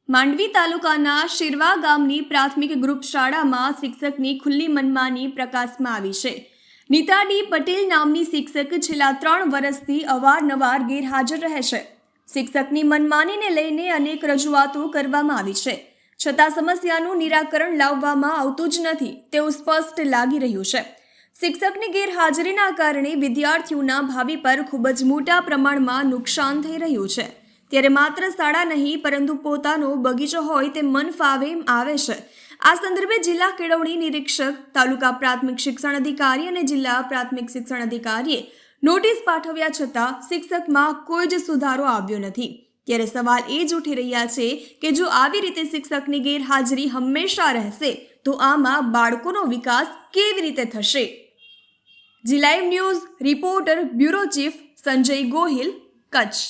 માંડવી તાલુકાના શિરવા ગામની પ્રાથમિક ગ્રુપ શાળામાં શિક્ષકની ખુલ્લી મનમાની પ્રકાશમાં આવી છે. નીતા ડી પટેલ નામની શિક્ષક છેલ્લા 3 વર્ષથી અવારનવાર ગેરહાજર રહે છે. શિક્ષકની મનમાનીને લઈને અનેક રજૂઆતો કરવામાં આવી છે, છતાં સમસ્યાનું નિરાકરણ લાવવામાં આવતું જ નથી તેવું સ્પષ્ટ લાગી રહ્યું છે. શિક્ષકની ગેરહાજરીના કારણે વિદ્યાર્થીઓના ભાવિ પર ખૂબ જ મોટા પ્રમાણમાં નુકસાન થઈ રહ્યું છે. ત્યારે માત્ર શાળા નહીં પરંતુ પોતાનો બગીચો હોય તે મન ફાવે એમ આવે છે. આ સંદર્ભે જિલ્લા કેળવણી નિરીક્ષક, તાલુકા પ્રાથમિક શિક્ષણ અધિકારી અને જિલ્લા પ્રાથમિક શિક્ષણ અધિકારીએ નોટિસ પાઠવ્યા છતાં શિક્ષકમાં કોઈ જ સુધારો આવ્યો નથી. ત્યારે સવાલ એ જ ઉઠી રહ્યા છે કે જો આવી રીતે શિક્ષકની ગેરહાજરી હંમેશા રહેશે તો આમાં બાળકોનો વિકાસ કેવી રીતે થશે? G live news reporter bureau chief Sanjay Gohil, Kutch.